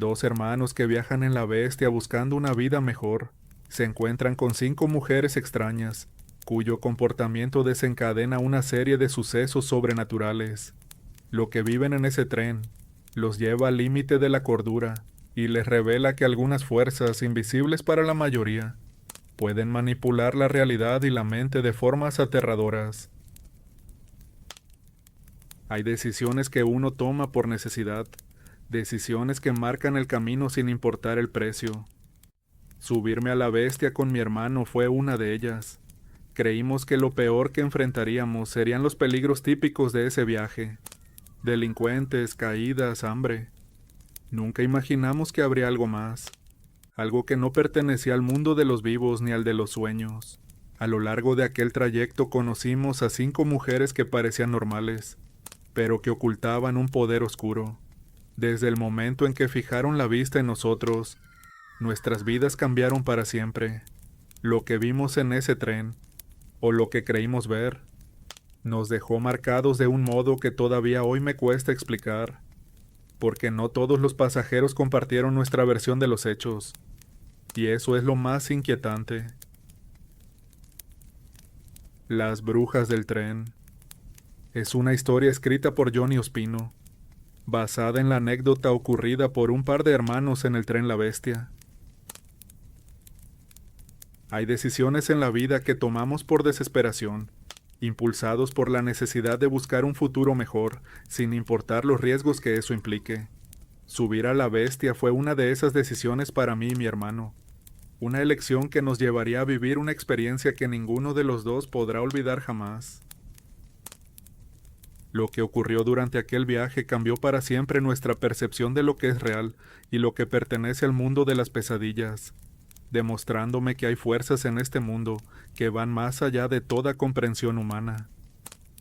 Dos hermanos que viajan en la bestia buscando una vida mejor, se encuentran con 5 mujeres extrañas, cuyo comportamiento desencadena una serie de sucesos sobrenaturales. Lo que viven en ese tren los lleva al límite de la cordura y les revela que algunas fuerzas invisibles para la mayoría pueden manipular la realidad y la mente de formas aterradoras. Hay decisiones que uno toma por necesidad, decisiones que marcan el camino sin importar el precio. Subirme a la bestia con mi hermano fue una de ellas. Creímos que lo peor que enfrentaríamos serían los peligros típicos de ese viaje: delincuentes, caídas, hambre. Nunca imaginamos que habría algo más, algo que no pertenecía al mundo de los vivos ni al de los sueños. A lo largo de aquel trayecto conocimos a 5 mujeres que parecían normales, pero que ocultaban un poder oscuro. Desde el momento en que fijaron la vista en nosotros, nuestras vidas cambiaron para siempre. Lo que vimos en ese tren, o lo que creímos ver, nos dejó marcados de un modo que todavía hoy me cuesta explicar, porque no todos los pasajeros compartieron nuestra versión de los hechos, y eso es lo más inquietante. Las brujas del tren. Es una historia escrita por Johnny Ospino, basada en la anécdota ocurrida por un par de hermanos en el tren La Bestia. Hay decisiones en la vida que tomamos por desesperación, impulsados por la necesidad de buscar un futuro mejor, sin importar los riesgos que eso implique. Subir a la bestia fue una de esas decisiones para mí y mi hermano. Una elección que nos llevaría a vivir una experiencia que ninguno de los dos podrá olvidar jamás. Lo que ocurrió durante aquel viaje cambió para siempre nuestra percepción de lo que es real y lo que pertenece al mundo de las pesadillas, demostrándome que hay fuerzas en este mundo que van más allá de toda comprensión humana.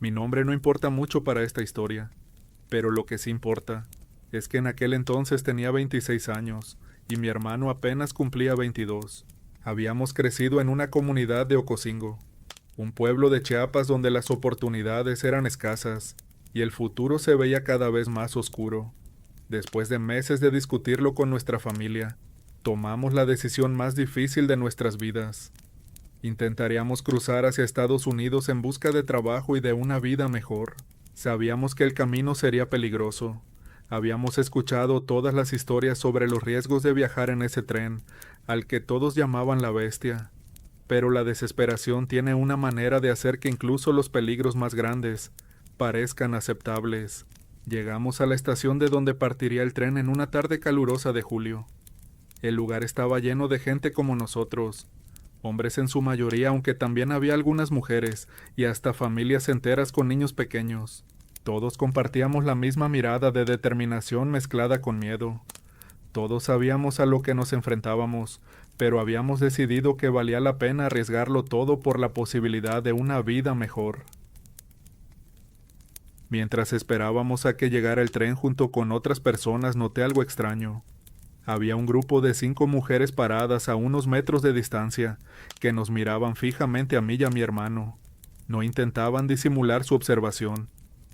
Mi nombre no importa mucho para esta historia, pero lo que sí importa es que en aquel entonces tenía 26 años y mi hermano apenas cumplía 22. Habíamos crecido en una comunidad de Ocosingo, un pueblo de Chiapas donde las oportunidades eran escasas y el futuro se veía cada vez más oscuro. Después de meses de discutirlo con nuestra familia, tomamos la decisión más difícil de nuestras vidas. Intentaríamos cruzar hacia Estados Unidos en busca de trabajo y de una vida mejor. Sabíamos que el camino sería peligroso. Habíamos escuchado todas las historias sobre los riesgos de viajar en ese tren, al que todos llamaban la bestia. Pero la desesperación tiene una manera de hacer que incluso los peligros más grandes parezcan aceptables. Llegamos a la estación de donde partiría el tren en una tarde calurosa de julio. El lugar estaba lleno de gente como nosotros, hombres en su mayoría, aunque también había algunas mujeres y hasta familias enteras con niños pequeños. Todos compartíamos la misma mirada de determinación mezclada con miedo. Todos sabíamos a lo que nos enfrentábamos, pero habíamos decidido que valía la pena arriesgarlo todo por la posibilidad de una vida mejor. Mientras esperábamos a que llegara el tren junto con otras personas, noté algo extraño. Había un grupo de 5 mujeres paradas a unos metros de distancia, que nos miraban fijamente a mí y a mi hermano. No intentaban disimular su observación.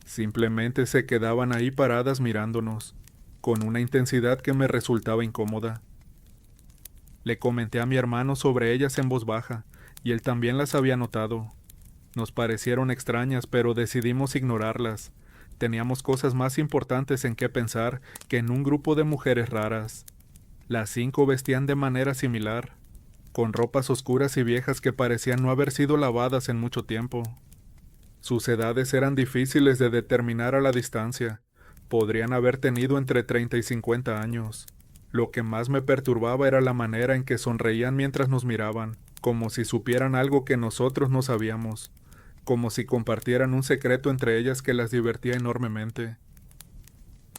Simplemente se quedaban ahí paradas mirándonos, con una intensidad que me resultaba incómoda. Le comenté a mi hermano sobre ellas en voz baja, y él también las había notado. Nos parecieron extrañas, pero decidimos ignorarlas. Teníamos cosas más importantes en qué pensar que en un grupo de mujeres raras. Las 5 vestían de manera similar, con ropas oscuras y viejas que parecían no haber sido lavadas en mucho tiempo. Sus edades eran difíciles de determinar a la distancia. Podrían haber tenido entre 30 y 50 años. Lo que más me perturbaba era la manera en que sonreían mientras nos miraban, como si supieran algo que nosotros no sabíamos, como si compartieran un secreto entre ellas que las divertía enormemente.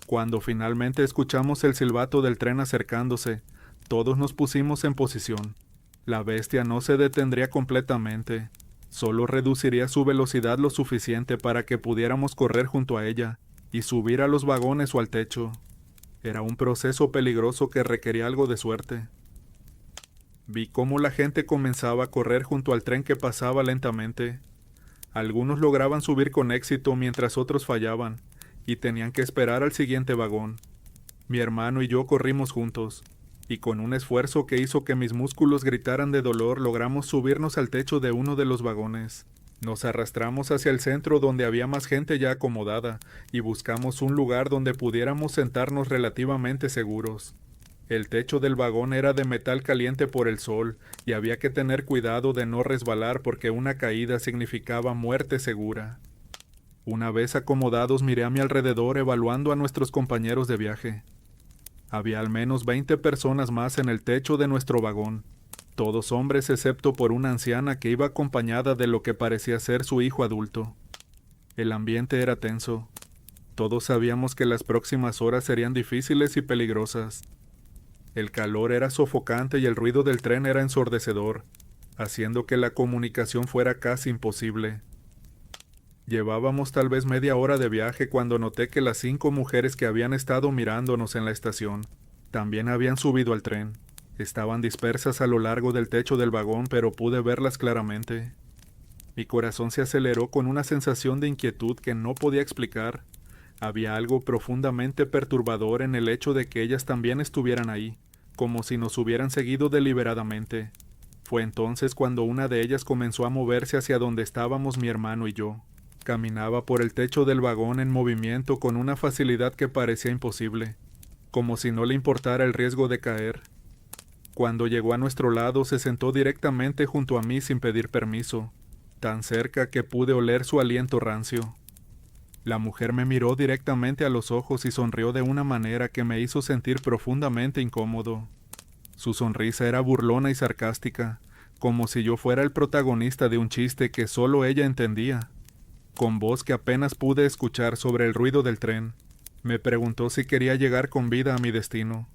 Cuando finalmente escuchamos el silbato del tren acercándose, todos nos pusimos en posición. La bestia no se detendría completamente, solo reduciría su velocidad lo suficiente para que pudiéramos correr junto a ella y subir a los vagones o al techo. Era un proceso peligroso que requería algo de suerte. Vi cómo la gente comenzaba a correr junto al tren que pasaba lentamente. Algunos lograban subir con éxito mientras otros fallaban y tenían que esperar al siguiente vagón. Mi hermano y yo corrimos juntos, y con un esfuerzo que hizo que mis músculos gritaran de dolor logramos subirnos al techo de uno de los vagones. Nos arrastramos hacia el centro donde había más gente ya acomodada, y buscamos un lugar donde pudiéramos sentarnos relativamente seguros. El techo del vagón era de metal caliente por el sol, y había que tener cuidado de no resbalar porque una caída significaba muerte segura. Una vez acomodados miré a mi alrededor evaluando a nuestros compañeros de viaje. Había al menos 20 personas más en el techo de nuestro vagón, todos hombres excepto por una anciana que iba acompañada de lo que parecía ser su hijo adulto. El ambiente era tenso. Todos sabíamos que las próximas horas serían difíciles y peligrosas. El calor era sofocante y el ruido del tren era ensordecedor, haciendo que la comunicación fuera casi imposible. Llevábamos tal vez media hora de viaje cuando noté que las 5 mujeres que habían estado mirándonos en la estación también habían subido al tren. Estaban dispersas a lo largo del techo del vagón, pero pude verlas claramente. Mi corazón se aceleró con una sensación de inquietud que no podía explicar. Había algo profundamente perturbador en el hecho de que ellas también estuvieran ahí, como si nos hubieran seguido deliberadamente. Fue entonces cuando una de ellas comenzó a moverse hacia donde estábamos mi hermano y yo. Caminaba por el techo del vagón en movimiento con una facilidad que parecía imposible, como si no le importara el riesgo de caer. Cuando llegó a nuestro lado se sentó directamente junto a mí sin pedir permiso, tan cerca que pude oler su aliento rancio. La mujer me miró directamente a los ojos y sonrió de una manera que me hizo sentir profundamente incómodo. Su sonrisa era burlona y sarcástica, como si yo fuera el protagonista de un chiste que solo ella entendía. Con voz que apenas pude escuchar sobre el ruido del tren, me preguntó si quería llegar con vida a mi destino.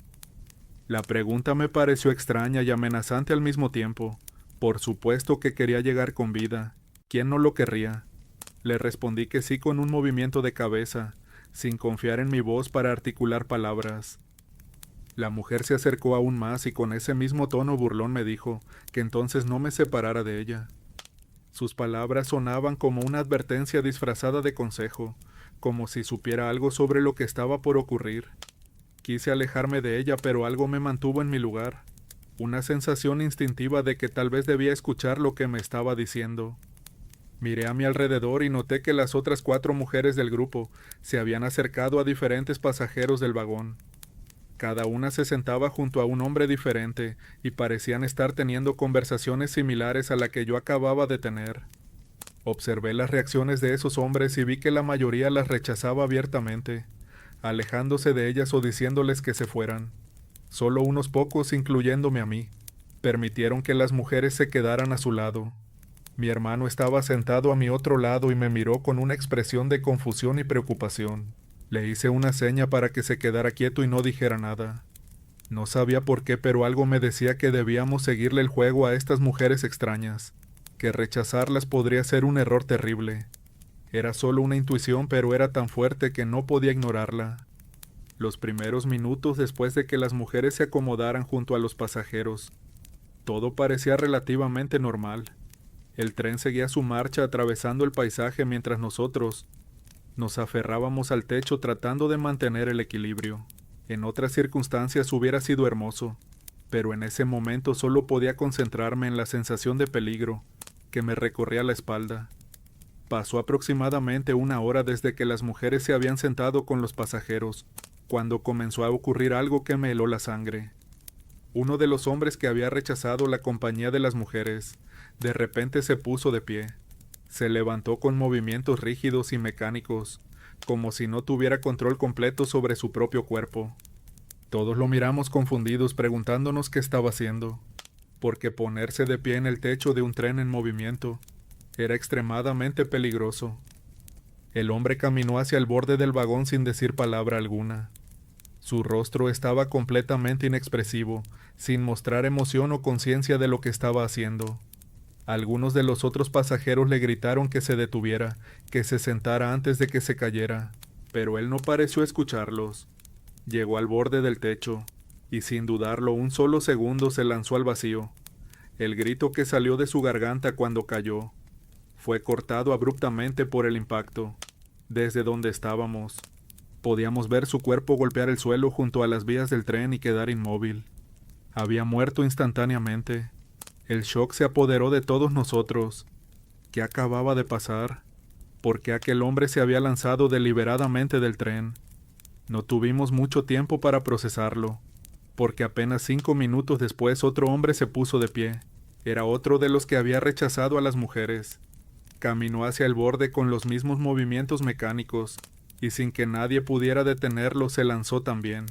La pregunta me pareció extraña y amenazante al mismo tiempo. Por supuesto que quería llegar con vida. ¿Quién no lo querría? Le respondí que sí con un movimiento de cabeza, sin confiar en mi voz para articular palabras. La mujer se acercó aún más y con ese mismo tono burlón me dijo que entonces no me separara de ella. Sus palabras sonaban como una advertencia disfrazada de consejo, como si supiera algo sobre lo que estaba por ocurrir. Quise alejarme de ella, pero algo me mantuvo en mi lugar. Una sensación instintiva de que tal vez debía escuchar lo que me estaba diciendo. Miré a mi alrededor y noté que las otras 4 mujeres del grupo se habían acercado a diferentes pasajeros del vagón. Cada una se sentaba junto a un hombre diferente y parecían estar teniendo conversaciones similares a la que yo acababa de tener. Observé las reacciones de esos hombres y vi que la mayoría las rechazaba abiertamente, alejándose de ellas o diciéndoles que se fueran. Solo unos pocos, incluyéndome a mí, permitieron que las mujeres se quedaran a su lado. Mi hermano estaba sentado a mi otro lado y me miró con una expresión de confusión y preocupación. Le hice una seña para que se quedara quieto y no dijera nada. No sabía por qué, pero algo me decía que debíamos seguirle el juego a estas mujeres extrañas, que rechazarlas podría ser un error terrible. Era solo una intuición, pero era tan fuerte que no podía ignorarla. Los primeros minutos después de que las mujeres se acomodaran junto a los pasajeros, todo parecía relativamente normal. El tren seguía su marcha atravesando el paisaje mientras nosotros nos aferrábamos al techo tratando de mantener el equilibrio. En otras circunstancias hubiera sido hermoso, pero en ese momento solo podía concentrarme en la sensación de peligro que me recorría la espalda. Pasó aproximadamente 1 hora desde que las mujeres se habían sentado con los pasajeros, cuando comenzó a ocurrir algo que me heló la sangre. Uno de los hombres que había rechazado la compañía de las mujeres, de repente se puso de pie. Se levantó con movimientos rígidos y mecánicos, como si no tuviera control completo sobre su propio cuerpo. Todos lo miramos confundidos preguntándonos qué estaba haciendo, porque ponerse de pie en el techo de un tren en movimiento era extremadamente peligroso. El hombre caminó hacia el borde del vagón sin decir palabra alguna. Su rostro estaba completamente inexpresivo, sin mostrar emoción o conciencia de lo que estaba haciendo. Algunos de los otros pasajeros le gritaron que se detuviera, que se sentara antes de que se cayera, pero él no pareció escucharlos. Llegó al borde del techo, y sin dudarlo un solo segundo se lanzó al vacío. El grito que salió de su garganta cuando cayó fue cortado abruptamente por el impacto. Desde donde estábamos Podíamos ver su cuerpo golpear el suelo junto a las vías del tren y quedar inmóvil. Había muerto instantáneamente. El shock se apoderó de todos nosotros. ¿Qué acababa de pasar? ¿Por qué aquel hombre se había lanzado deliberadamente del tren? No tuvimos mucho tiempo para procesarlo, porque apenas 5 minutos después otro hombre se puso de pie. Era otro de los que había rechazado a las mujeres. Caminó hacia el borde con los mismos movimientos mecánicos, y sin que nadie pudiera detenerlo se lanzó también.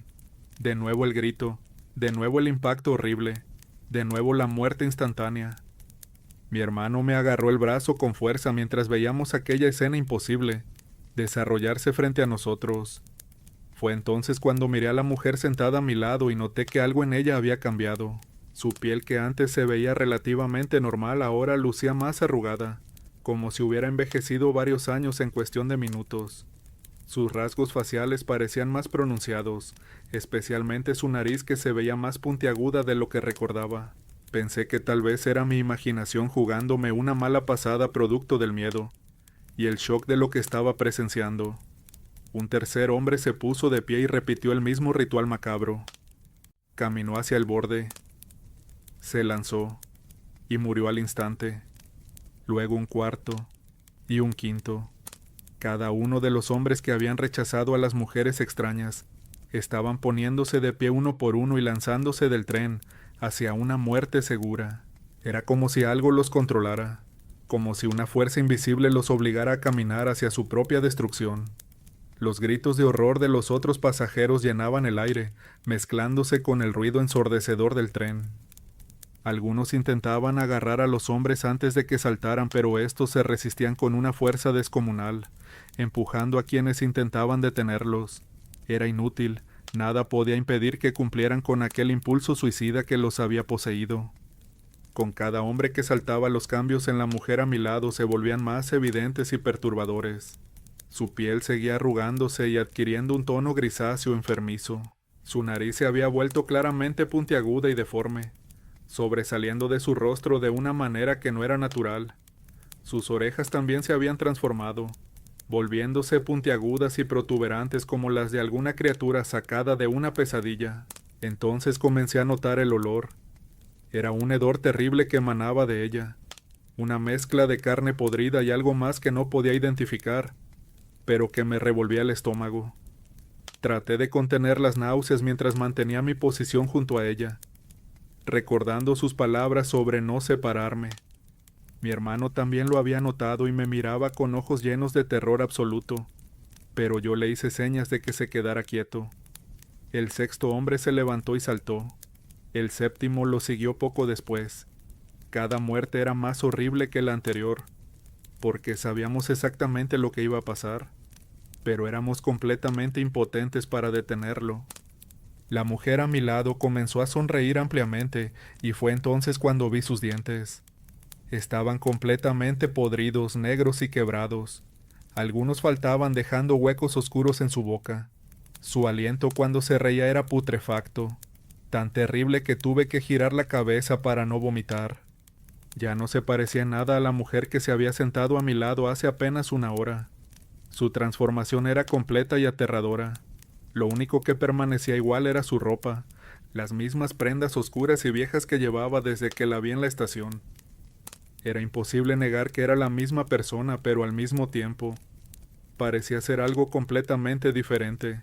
De nuevo el grito, de nuevo el impacto horrible, de nuevo la muerte instantánea. Mi hermano me agarró el brazo con fuerza mientras veíamos aquella escena imposible desarrollarse frente a nosotros. Fue entonces cuando miré a la mujer sentada a mi lado y noté que algo en ella había cambiado. Su piel, que antes se veía relativamente normal, ahora lucía más arrugada, como si hubiera envejecido varios años en cuestión de minutos. Sus rasgos faciales parecían más pronunciados, especialmente su nariz, que se veía más puntiaguda de lo que recordaba. Pensé que tal vez era mi imaginación jugándome una mala pasada producto del miedo y el shock de lo que estaba presenciando. Un tercer hombre se puso de pie y repitió el mismo ritual macabro. Caminó hacia el borde, se lanzó y murió al instante. Luego un cuarto y un quinto. Cada uno de los hombres que habían rechazado a las mujeres extrañas estaban poniéndose de pie uno por uno y lanzándose del tren hacia una muerte segura. Era como si algo los controlara, como si una fuerza invisible los obligara a caminar hacia su propia destrucción. Los gritos de horror de los otros pasajeros llenaban el aire, mezclándose con el ruido ensordecedor del tren. Algunos intentaban agarrar a los hombres antes de que saltaran, pero estos se resistían con una fuerza descomunal, empujando a quienes intentaban detenerlos. Era inútil, nada podía impedir que cumplieran con aquel impulso suicida que los había poseído. Con cada hombre que saltaba, los cambios en la mujer a mi lado se volvían más evidentes y perturbadores. Su piel seguía arrugándose y adquiriendo un tono grisáceo enfermizo. Su nariz se había vuelto claramente puntiaguda y deforme, sobresaliendo de su rostro de una manera que no era natural. Sus orejas también se habían transformado, volviéndose puntiagudas y protuberantes como las de alguna criatura sacada de una pesadilla. Entonces comencé a notar el olor. Era un hedor terrible que emanaba de ella, una mezcla de carne podrida y algo más que no podía identificar, pero que me revolvía el estómago. Traté de contener las náuseas mientras mantenía mi posición junto a ella, recordando sus palabras sobre no separarme. Mi hermano también lo había notado y me miraba con ojos llenos de terror absoluto, pero yo le hice señas de que se quedara quieto. El sexto hombre se levantó y saltó. El séptimo lo siguió poco después. Cada muerte era más horrible que la anterior, porque sabíamos exactamente lo que iba a pasar, pero éramos completamente impotentes para detenerlo. La mujer a mi lado comenzó a sonreír ampliamente y fue entonces cuando vi sus dientes. Estaban completamente podridos, negros y quebrados. Algunos faltaban, dejando huecos oscuros en su boca. Su aliento cuando se reía era putrefacto, tan terrible que tuve que girar la cabeza para no vomitar. Ya no se parecía en nada a la mujer que se había sentado a mi lado hace apenas una hora. Su transformación era completa y aterradora. Lo único que permanecía igual era su ropa, las mismas prendas oscuras y viejas que llevaba desde que la vi en la estación. Era imposible negar que era la misma persona, pero al mismo tiempo parecía ser algo completamente diferente,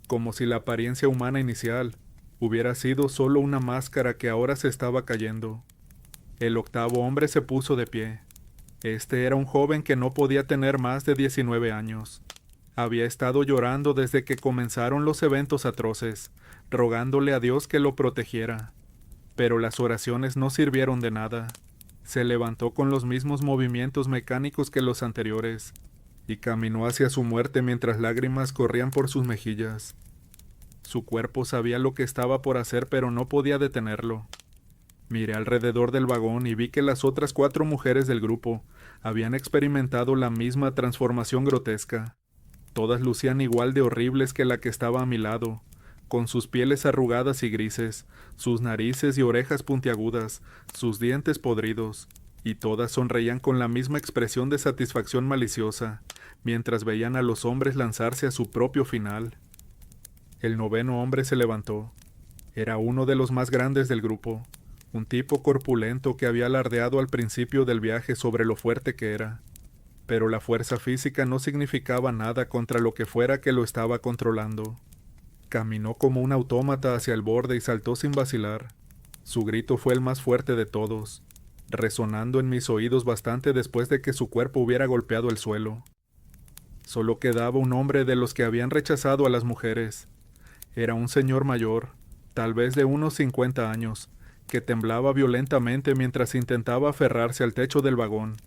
como si la apariencia humana inicial hubiera sido solo una máscara que ahora se estaba cayendo. El octavo hombre se puso de pie. Este era un joven que no podía tener más de 19 años. Había estado llorando desde que comenzaron los eventos atroces, rogándole a Dios que lo protegiera. Pero las oraciones no sirvieron de nada. Se levantó con los mismos movimientos mecánicos que los anteriores, y caminó hacia su muerte mientras lágrimas corrían por sus mejillas. Su cuerpo sabía lo que estaba por hacer, pero no podía detenerlo. Miré alrededor del vagón y vi que las otras 4 mujeres del grupo habían experimentado la misma transformación grotesca. Todas lucían igual de horribles que la que estaba a mi lado, con sus pieles arrugadas y grises, sus narices y orejas puntiagudas, sus dientes podridos, y todas sonreían con la misma expresión de satisfacción maliciosa, mientras veían a los hombres lanzarse a su propio final. El noveno hombre se levantó. Era uno de los más grandes del grupo, un tipo corpulento que había alardeado al principio del viaje sobre lo fuerte que era. Pero la fuerza física no significaba nada contra lo que fuera que lo estaba controlando. Caminó como un autómata hacia el borde y saltó sin vacilar. Su grito fue el más fuerte de todos, resonando en mis oídos bastante después de que su cuerpo hubiera golpeado el suelo. Solo quedaba un hombre de los que habían rechazado a las mujeres. Era un señor mayor, tal vez de unos 50 años, que temblaba violentamente mientras intentaba aferrarse al techo del vagón.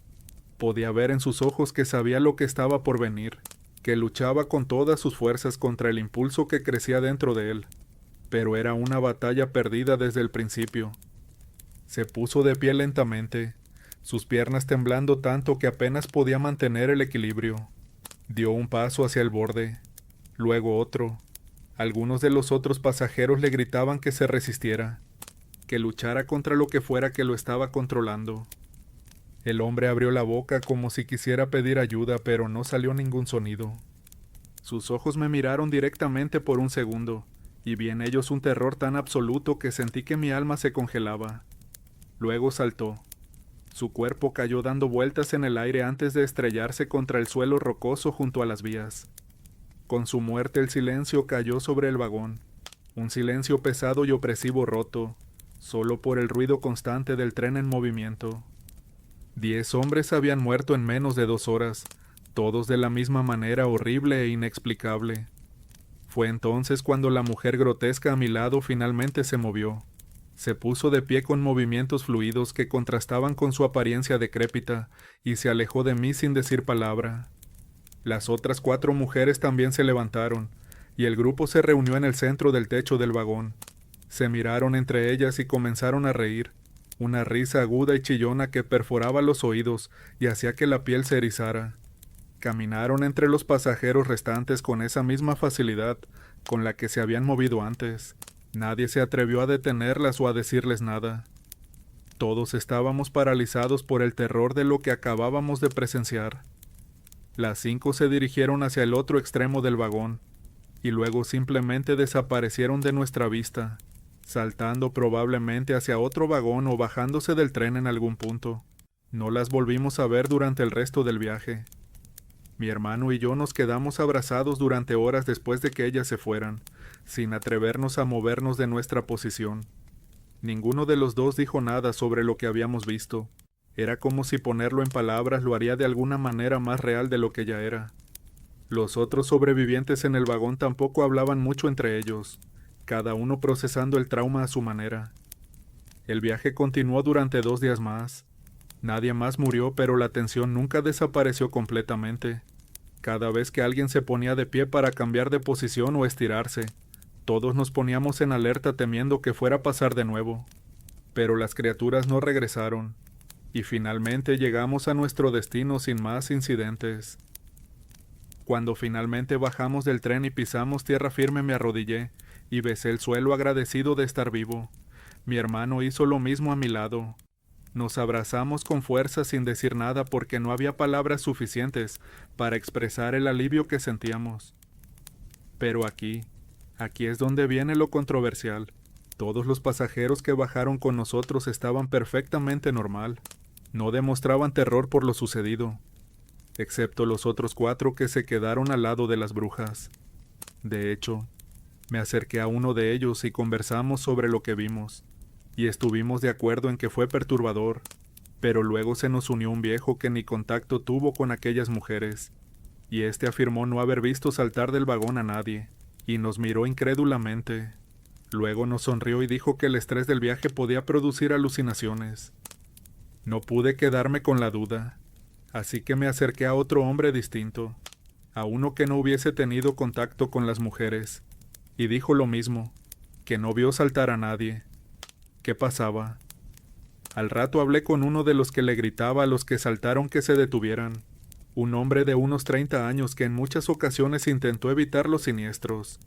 Podía ver en sus ojos que sabía lo que estaba por venir, que luchaba con todas sus fuerzas contra el impulso que crecía dentro de él, pero era una batalla perdida desde el principio. Se puso de pie lentamente, sus piernas temblando tanto que apenas podía mantener el equilibrio. Dio un paso hacia el borde, luego otro. Algunos de los otros pasajeros le gritaban que se resistiera, que luchara contra lo que fuera que lo estaba controlando. El hombre abrió la boca como si quisiera pedir ayuda, pero no salió ningún sonido. Sus ojos me miraron directamente por un segundo, y vi en ellos un terror tan absoluto que sentí que mi alma se congelaba. Luego saltó. Su cuerpo cayó dando vueltas en el aire antes de estrellarse contra el suelo rocoso junto a las vías. Con su muerte el silencio cayó sobre el vagón, un silencio pesado y opresivo roto, solo por el ruido constante del tren en movimiento. 10 hombres habían muerto en menos de 2 horas, todos de la misma manera horrible e inexplicable. Fue entonces cuando la mujer grotesca a mi lado finalmente se movió. Se puso de pie con movimientos fluidos que contrastaban con su apariencia decrépita y se alejó de mí sin decir palabra. Las otras 4 mujeres también se levantaron, y el grupo se reunió en el centro del techo del vagón. Se miraron entre ellas y comenzaron a reír, una risa aguda y chillona que perforaba los oídos y hacía que la piel se erizara. Caminaron entre los pasajeros restantes con esa misma facilidad con la que se habían movido antes. Nadie se atrevió a detenerlas o a decirles nada. Todos estábamos paralizados por el terror de lo que acabábamos de presenciar. Las 5 se dirigieron hacia el otro extremo del vagón, y luego simplemente desaparecieron de nuestra vista, saltando probablemente hacia otro vagón o bajándose del tren en algún punto. No las volvimos a ver durante el resto del viaje. Mi hermano y yo nos quedamos abrazados durante horas después de que ellas se fueran, sin atrevernos a movernos de nuestra posición. Ninguno de los dos dijo nada sobre lo que habíamos visto. Era como si ponerlo en palabras lo haría de alguna manera más real de lo que ya era. Los otros sobrevivientes en el vagón tampoco hablaban mucho entre ellos, cada uno procesando el trauma a su manera. El viaje continuó durante 2 días más. Nadie más murió, pero la tensión nunca desapareció completamente. Cada vez que alguien se ponía de pie para cambiar de posición o estirarse, todos nos poníamos en alerta temiendo que fuera a pasar de nuevo. Pero las criaturas no regresaron, y finalmente llegamos a nuestro destino sin más incidentes. Cuando finalmente bajamos del tren y pisamos tierra firme, me arrodillé y besé el suelo agradecido de estar vivo. Mi hermano hizo lo mismo a mi lado. Nos abrazamos con fuerza sin decir nada porque no había palabras suficientes para expresar el alivio que sentíamos. Pero aquí es donde viene lo controversial. Todos los pasajeros que bajaron con nosotros estaban perfectamente normal. No demostraban terror por lo sucedido, excepto los otros 4 que se quedaron al lado de las brujas. De hecho, me acerqué a uno de ellos y conversamos sobre lo que vimos, y estuvimos de acuerdo en que fue perturbador, pero luego se nos unió un viejo que ni contacto tuvo con aquellas mujeres, y este afirmó no haber visto saltar del vagón a nadie, y nos miró incrédulamente. Luego nos sonrió y dijo que el estrés del viaje podía producir alucinaciones. No pude quedarme con la duda, así que me acerqué a otro hombre distinto, a uno que no hubiese tenido contacto con las mujeres, y dijo lo mismo, que no vio saltar a nadie. ¿Qué pasaba? Al rato hablé con uno de los que le gritaba a los que saltaron que se detuvieran, un hombre de unos 30 años que en muchas ocasiones intentó evitar los siniestros,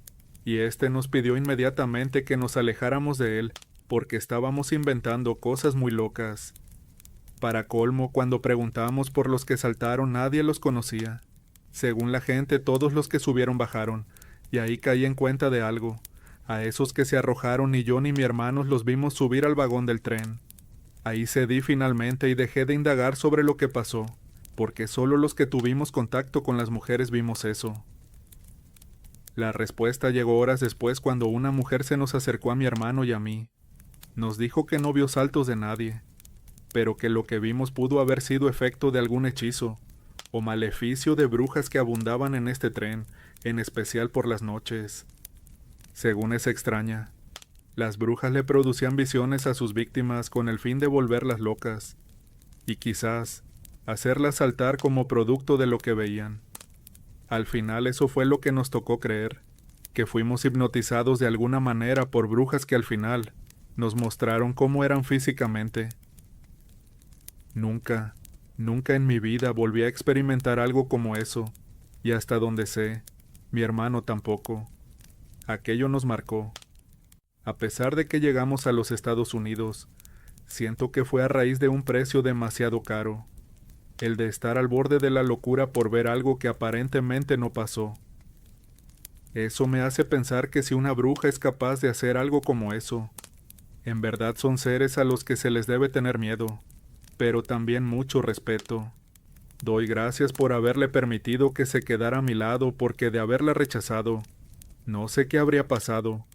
y este nos pidió inmediatamente que nos alejáramos de él, porque estábamos inventando cosas muy locas. Para colmo, cuando preguntamos por los que saltaron, nadie los conocía. Según la gente, todos los que subieron bajaron, y ahí caí en cuenta de algo. A esos que se arrojaron ni yo ni mi hermano los vimos subir al vagón del tren. Ahí cedí finalmente y dejé de indagar sobre lo que pasó, porque solo los que tuvimos contacto con las mujeres vimos eso. La respuesta llegó horas después cuando una mujer se nos acercó a mi hermano y a mí. Nos dijo que no vio saltos de nadie, pero que lo que vimos pudo haber sido efecto de algún hechizo o maleficio de brujas que abundaban en este tren, en especial por las noches. Según es extraña, las brujas le producían visiones a sus víctimas con el fin de volverlas locas, y quizás hacerlas saltar como producto de lo que veían. Al final eso fue lo que nos tocó creer, que fuimos hipnotizados de alguna manera por brujas que al final nos mostraron cómo eran físicamente. Nunca en mi vida volví a experimentar algo como eso, y hasta donde sé, mi hermano tampoco. Aquello nos marcó. A pesar de que llegamos a los Estados Unidos, siento que fue a raíz de un precio demasiado caro, el de estar al borde de la locura por ver algo que aparentemente no pasó. Eso me hace pensar que si una bruja es capaz de hacer algo como eso, en verdad son seres a los que se les debe tener miedo, pero también mucho respeto. Doy gracias por haberle permitido que se quedara a mi lado, porque de haberla rechazado, no sé qué habría pasado,